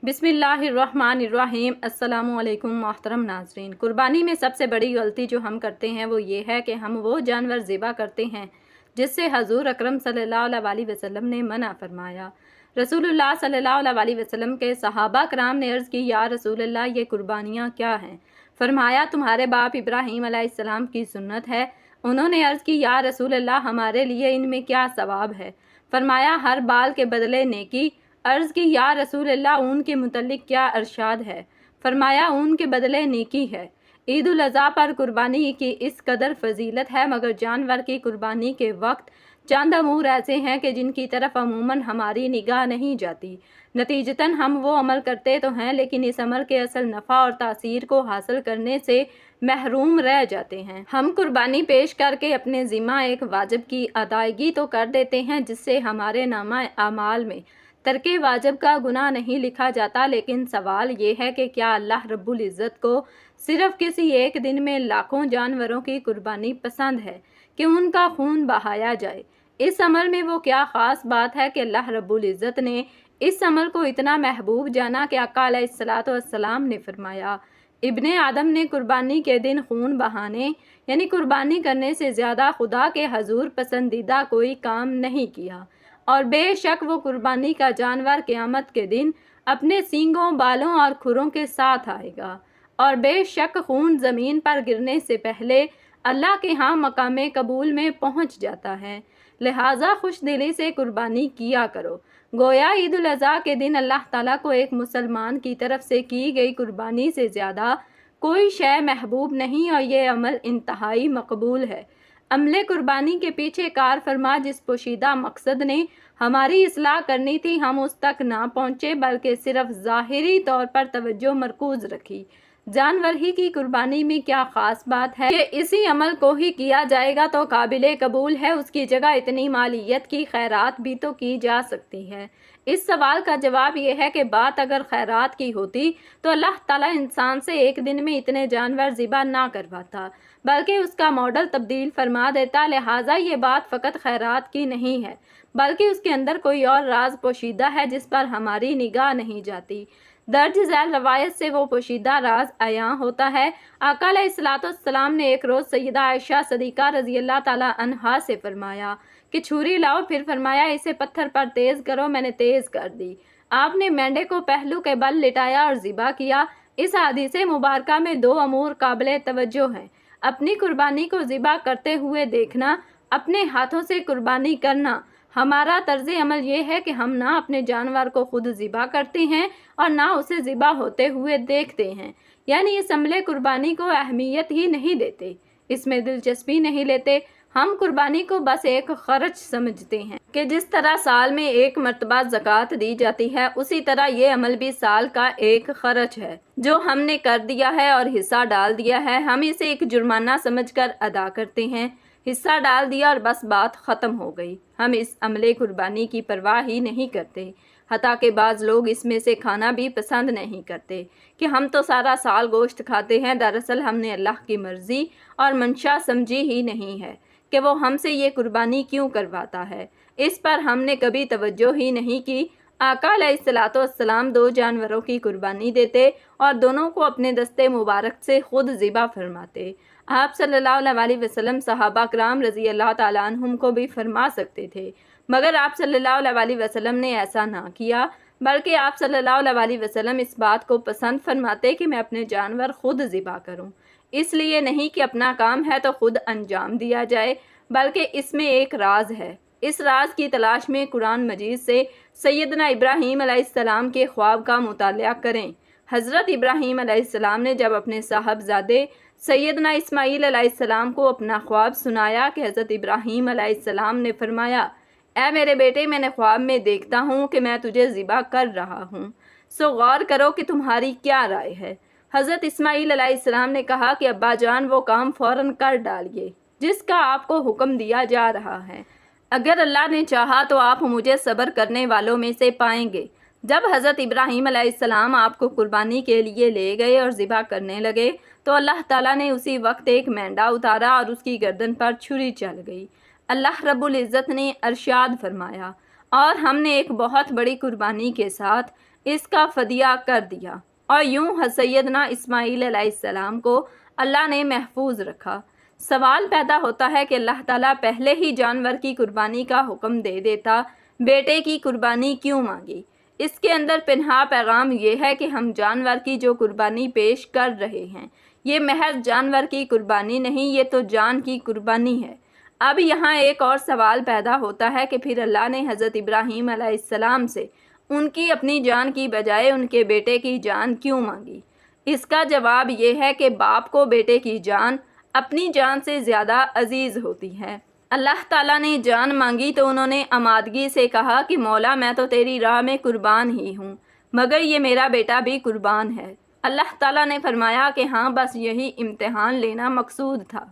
बिस्मिल्लाहिर्रहमानिर्रहीम। अस्सलामु अलैकुम मोहतरम नाज़रीन। कुर्बानी में सबसे बड़ी गलती जो हम करते हैं वो ये है कि हम वो जानवर ज़िबा करते हैं जिससे हजूर अकरम सल्लल्लाहु अलैहि वसल्लम ने मना फरमाया। रसूलुल्लाह सल्लल्लाहु अलैहि वसल्लम के सहाबा कराम ने अर्ज़ की, या रसूलल्लाह ये कुर्बानियाँ क्या हैं? फरमाया, तुम्हारे बाप इब्राहीम अलैहिस्सलाम की सुन्नत है। उन्होंने अर्ज़ की, या रसूलल्लाह हमारे लिए इनमें क्या सवाब है? फरमाया, हर बाल के बदले नेकी। अर्ज़ की, या रसूलल्लाह ऊन के मुतल्लिक क्या इरशाद है? फरमाया, ऊन के बदले नेकी है। ईद उल अज़हा पर कुर्बानी की इस कदर फजीलत है, मगर जानवर की कुर्बानी के वक्त चंद अमूर ऐसे हैं कि जिनकी तरफ अमूमन हमारी निगाह नहीं जाती। नतीजतन हम वो अमल करते तो हैं, लेकिन इस अमल के असल नफ़ा और तासीर को हासिल करने से महरूम रह जाते हैं। हम कुर्बानी पेश करके अपने ज़िम्मा एक वाजिब की अदायगी तो कर देते हैं, जिससे हमारे नामा आमाल में तर्के वाजिब का गुनाह नहीं लिखा जाता। लेकिन सवाल ये है कि क्या अल्लाह रब्बुल इज़्ज़त को सिर्फ़ किसी एक दिन में लाखों जानवरों की कुर्बानी पसंद है कि उनका खून बहाया जाए? इस अमल में वो क्या ख़ास बात है कि अल्लाह रब्बुल इज़्ज़त ने इस अमल को इतना महबूब जाना कि आका अलैहिस्सलातु वस्सलाम ने फरमाया, इब्ने आदम ने कुर्बानी के दिन खून बहाने यानी कुर्बानी करने से ज़्यादा खुदा के हजूर पसंदीदा कोई काम नहीं किया, और बेशक वो कुर्बानी का जानवर क़यामत के दिन अपने सींगों, बालों और खुरों के साथ आएगा, और बेशक खून ज़मीन पर गिरने से पहले अल्लाह के यहाँ मकामे कबूल में पहुँच जाता है। लिहाजा खुश दिली से कुर्बानी किया करो। गोया ईद उल अज़हा के दिन अल्लाह ताला को एक मुसलमान की तरफ से की गई कुर्बानी से ज़्यादा कोई शय महबूब नहीं, और ये अमल इंतहाई मकबूल है। अमले कुर्बानी के पीछे कार फरमा जिस पोशीदा मकसद ने हमारी इस्लाह करनी थी, हम उस तक ना पहुँचे, बल्कि सिर्फ ज़ाहिरी तौर पर तवज्जो मरकूज़ रखी। जानवर ही की कुर्बानी में क्या ख़ास बात है कि इसी अमल को ही किया जाएगा तो काबिले कबूल है? उसकी जगह इतनी मालियत की खैरात भी तो की जा सकती है। इस सवाल का जवाब ये है कि बात अगर खैरात की होती तो अल्लाह ताला इंसान से एक दिन में इतने जानवर ज़िबा ना करवाता, बल्कि उसका मॉडल तब्दील फरमा देता। लिहाजा ये बात फ़कत खैरात की नहीं है, बल्कि उसके अंदर कोई और राज पोशीदा है जिस पर हमारी निगाह नहीं जाती। दर्ज झैल रवायत से वो पोशीदा राज अयां होता है। आका अलैहिस्सलाम ने एक रोज़ सैयदा आयशा सदीक़ा रज़ी अल्लाह ताला अन्हा से फरमाया कि छुरी लाओ, फिर फरमाया इसे पत्थर पर तेज़ करो। मैंने तेज़ कर दी। आपने मेंढे को पहलू के बल लिटाया और ज़िबा किया। इस हदीसे मुबारका में दो अमूर काबिले तवज्जो हैं। अपनी कुर्बानी को ज़िबा करते हुए देखना, अपने हाथों से कुर्बानी करना। हमारा तर्ज अमल ये है कि हम ना अपने जानवर को खुद ज़िबा करते हैं और ना उसे ज़िबा होते हुए देखते हैं, यानी इस अमले कुर्बानी को अहमियत ही नहीं देते, इसमें दिलचस्पी नहीं लेते। हम कुर्बानी को बस एक खर्च समझते हैं कि जिस तरह साल में एक मर्तबा ज़कात दी जाती है, उसी तरह ये अमल भी साल का एक खर्च है जो हमने कर दिया है और हिस्सा डाल दिया है। हम इसे एक जुर्माना समझकर अदा करते हैं, हिस्सा डाल दिया और बस बात ख़त्म हो गई। हम इस अमले कुर्बानी की परवाह ही नहीं करते। हता के बाज़ लोग इसमें से खाना भी पसंद नहीं करते कि हम तो सारा साल गोश्त खाते हैं। दरअसल हमने अल्लाह की मर्ज़ी और मंशा समझी ही नहीं है कि वो हमसे ये कुर्बानी क्यों करवाता है। इस पर हमने कभी तवज्जो ही नहीं की। आका अलैहिस्सलातु वस्सलाम दो जानवरों की कुर्बानी देते और दोनों को अपने दस्ते मुबारक से खुद ज़िबा फरमाते। आप सल्लल्लाहु अलैहि वसल्लम सहाबा कराम रज़ी अल्लाह ताला अन्हुम को भी फरमा सकते थे, मगर आप सल्लल्लाहु अलैहि वसल्लम ने ऐसा ना किया, बल्कि आप सल्लल्लाहु अलैहि वसल्लम इस बात को पसंद फरमाते कि मैं अपने जानवर खुद ज़िबा करूं। इसलिए नहीं कि अपना काम है तो खुद अंजाम दिया जाए, बल्कि इसमें एक राज है। इस राज की तलाश में कुरान मजीद से सैयदना इब्राहीम अलैहिस्सलाम के ख्वाब का मुतालिया करें। हज़रत इब्राहीम अलैहिस्सलाम ने जब अपने साहबजादे सैयदना इस्माईल अलैहिस्सलाम को अपना ख्वाब सुनाया कि हज़रत इब्राहीम अलैहिस्सलाम ने फरमाया, ऐ मेरे बेटे, मैंने ख्वाब में देखता हूँ कि मैं तुझे ज़िबा कर रहा हूँ, सो गौर करो कि तुम्हारी क्या राय है। हज़रत इस्माईल अलैहिस्सलाम ने कहा कि अब्बा जान, वो काम फ़ौरन कर डालिए जिसका आपको हुक्म दिया जा रहा है। अगर अल्लाह ने चाहा तो आप मुझे सब्र करने वालों में से पाएंगे। जब हज़रत इब्राहीम अलैहिस्सलाम आपको कुर्बानी के लिए ले गए और ज़िबा करने लगे तो अल्लाह ताला ने उसी वक्त एक मेंढा उतारा और उसकी गर्दन पर छुरी चल गई। अल्लाह रब्बुल इज़्ज़त ने इरशाद फरमाया, और हमने एक बहुत बड़ी कुर्बानी के साथ اس کا فدیہ کر دیا، اور یوں سیدنا اسماعیل علیہ السلام کو اللہ نے محفوظ رکھا۔ سوال پیدا ہوتا ہے کہ اللہ تعالیٰ پہلے ہی جانور کی قربانی کا حکم دے دیتا، بیٹے کی قربانی کیوں مانگی؟ اس کے اندر پنہا پیغام یہ ہے کہ ہم جانور کی جو قربانی پیش کر رہے ہیں، یہ محض جانور کی قربانی نہیں، یہ تو جان کی قربانی ہے۔ اب یہاں ایک اور سوال پیدا ہوتا ہے کہ پھر اللہ نے حضرت ابراہیم علیہ السلام سے ان کی اپنی جان کی بجائے ان کے بیٹے کی جان کیوں مانگی؟ اس کا جواب یہ ہے کہ باپ کو بیٹے کی جان اپنی جان سے زیادہ عزیز ہوتی ہے۔ اللہ تعالیٰ نے جان مانگی تو انہوں نے آمادگی سے کہا کہ مولا میں تو تیری راہ میں قربان ہی ہوں، مگر یہ میرا بیٹا بھی قربان ہے۔ اللہ تعالیٰ نے فرمایا کہ ہاں بس یہی امتحان لینا مقصود تھا،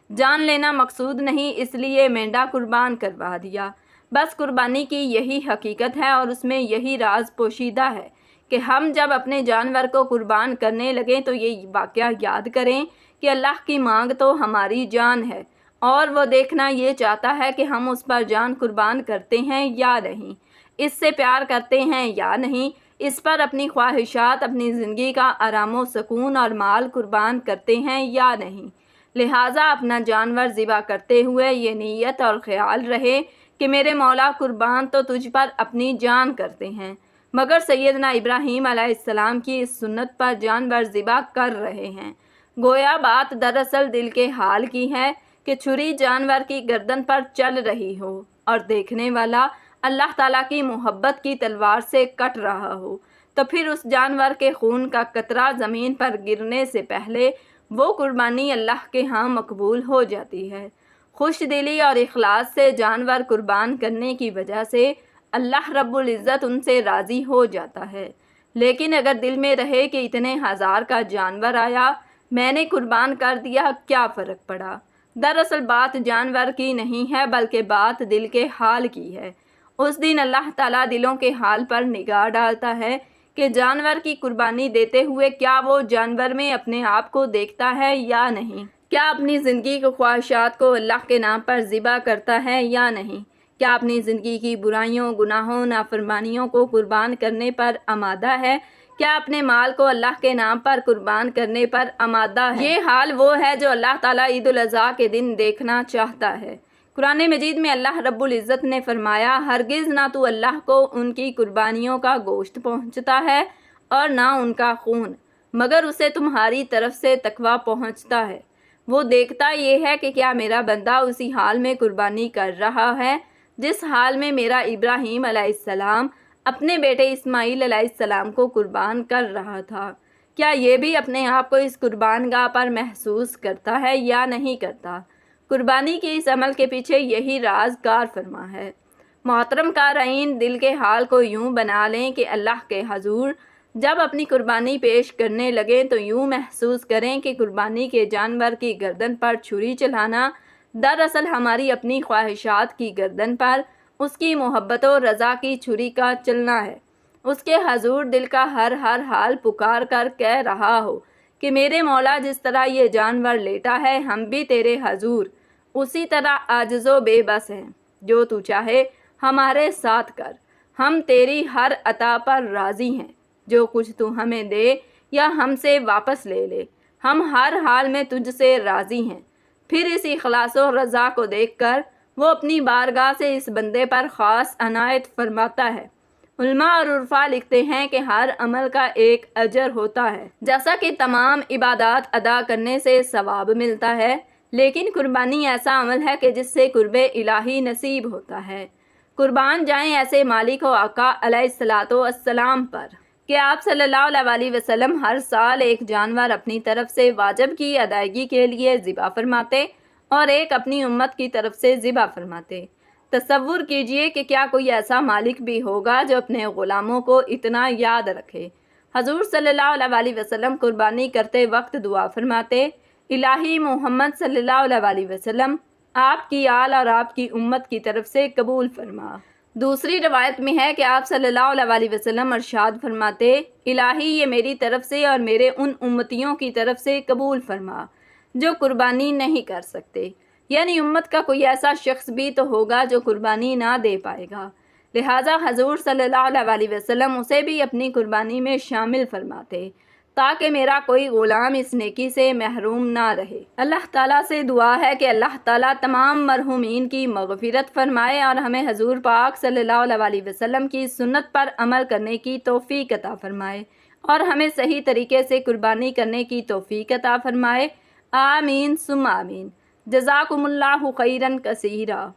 جان لینا مقصود نہیں، اس لیے مینڈا قربان کروا دیا۔ بس قربانی کی یہی حقیقت ہے اور اس میں یہی راز پوشیدہ ہے کہ ہم جب اپنے جانور کو قربان کرنے لگیں تو یہ واقعہ یاد کریں کہ اللہ کی مانگ تو ہماری جان ہے، اور وہ دیکھنا یہ چاہتا ہے کہ ہم اس پر جان قربان کرتے ہیں یا نہیں، اس سے پیار کرتے ہیں یا نہیں، اس پر اپنی خواہشات، اپنی زندگی کا آرام و سکون اور مال قربان کرتے ہیں یا نہیں۔ لہٰذا اپنا جانور ذبح کرتے ہوئے یہ نیت اور خیال رہے کہ میرے مولا قربان تو تجھ پر اپنی جان کرتے ہیں، مگر سیدنا ابراہیم علیہ السلام کی اس سنت پر جانور ذبح کر رہے ہیں۔ گویا بات دراصل دل کے حال کی ہے کہ چھری جانور کی گردن پر چل رہی ہو اور دیکھنے والا اللہ تعالیٰ کی محبت کی تلوار سے کٹ رہا ہو، تو پھر اس جانور کے خون کا قطرہ زمین پر گرنے سے پہلے وہ قربانی اللہ کے ہاں مقبول ہو جاتی ہے۔ خوش دلی اور اخلاص سے جانور قربان کرنے کی وجہ سے اللہ رب العزت ان سے راضی ہو جاتا ہے۔ لیکن اگر دل میں رہے کہ اتنے ہزار کا جانور آیا، میں نے قربان کر دیا، کیا فرق پڑا؟ دراصل بات جانور کی نہیں ہے بلکہ بات دل کے حال کی ہے۔ اس دن اللہ تعالیٰ دلوں کے حال پر نگاہ ڈالتا ہے کہ جانور کی قربانی دیتے ہوئے کیا وہ جانور میں اپنے آپ کو دیکھتا ہے یا نہیں، کیا اپنی زندگی کی خواہشات کو اللہ کے نام پر ذبح کرتا ہے یا نہیں، کیا اپنی زندگی کی برائیوں، گناہوں، نافرمانیوں کو قربان کرنے پر آمادہ ہے، کیا اپنے مال کو اللہ کے نام پر قربان کرنے پر آمادہ ہے۔ یہ حال وہ ہے جو اللہ تعالیٰ عید الاضحیٰ کے دن دیکھنا چاہتا ہے۔ قرآن مجید میں اللہ رب العزت نے فرمایا، ہرگز نہ تو اللہ کو ان کی قربانیوں کا گوشت پہنچتا ہے اور نہ ان کا خون، مگر اسے تمہاری طرف سے تقویٰ پہنچتا ہے۔ وہ دیکھتا یہ ہے کہ کیا میرا بندہ اسی حال میں قربانی کر رہا ہے جس حال میں میرا ابراہیم علیہ السلام اپنے بیٹے اسماعیل علیہ السلام کو قربان کر رہا تھا۔ کیا یہ بھی اپنے آپ کو اس قربان گاہ پر محسوس کرتا ہے یا نہیں کرتا؟ قربانی کے اس عمل کے پیچھے یہی راز کار فرما ہے۔ محترم قارئین، دل کے حال کو یوں بنا لیں کہ اللہ کے حضور جب اپنی قربانی پیش کرنے لگیں تو یوں محسوس کریں کہ قربانی کے جانور کی گردن پر چھری چلانا دراصل ہماری اپنی خواہشات کی گردن پر اس کی محبت و رضا کی چھری کا چلنا ہے۔ اس کے حضور دل کا ہر حال پکار کر کہہ رہا ہو کہ میرے مولا جس طرح یہ جانور لیٹا ہے، ہم بھی تیرے حضور اسی طرح عاجز و بے بس ہیں، جو تو چاہے ہمارے ساتھ کر، ہم تیری ہر عطا پر راضی ہیں، جو کچھ تو ہمیں دے یا ہم سے واپس لے لے، ہم ہر حال میں تجھ سے راضی ہیں۔ پھر اس اخلاص و رضا کو دیکھ کر وہ اپنی بارگاہ سے اس بندے پر خاص عنایت فرماتا ہے۔ علماء اور عرفاء لکھتے ہیں کہ ہر عمل کا ایک اجر ہوتا ہے، جیسا کہ تمام عبادات ادا کرنے سے ثواب ملتا ہے، لیکن قربانی ایسا عمل ہے کہ جس سے قرب الہی نصیب ہوتا ہے۔ قربان جائیں ایسے مالک و آقا علیہ السلام پر کہ آپ صلی اللہ علیہ وسلم ہر سال ایک جانور اپنی طرف سے واجب کی ادائیگی کے لیے ذبح فرماتے اور ایک اپنی امت کی طرف سے ذبح فرماتے۔ تصور کیجئے کہ کیا کوئی ایسا مالک بھی ہوگا جو اپنے غلاموں کو اتنا یاد رکھے۔ حضور صلی اللہ علیہ وسلم قربانی کرتے وقت دعا فرماتے، الہی محمد صلی اللہ علیہ وسلم آپ کی آل اور آپ کی امت کی طرف سے قبول فرما۔ دوسری روایت میں ہے کہ آپ صلی اللہ علیہ وسلم ارشاد فرماتے، الہی یہ میری طرف سے اور میرے ان امتیوں کی طرف سے قبول فرما جو قربانی نہیں کر سکتے، یعنی امت کا کوئی ایسا شخص بھی تو ہوگا جو قربانی نہ دے پائے گا، لہٰذا حضور صلی اللہ علیہ وسلم اسے بھی اپنی قربانی میں شامل فرماتے تاکہ میرا کوئی غلام اس نیکی سے محروم نہ رہے۔ اللہ تعالیٰ سے دعا ہے کہ اللہ تعالیٰ تمام مرحومین کی مغفرت فرمائے اور ہمیں حضور پاک صلی اللہ علیہ وسلم کی سنت پر عمل کرنے کی توفیق عطا فرمائے اور ہمیں صحیح طریقے سے قربانی کرنے کی توفیق عطا فرمائے۔ آمین ثم آمین۔ جزاکم اللہ خیرا کثیرا۔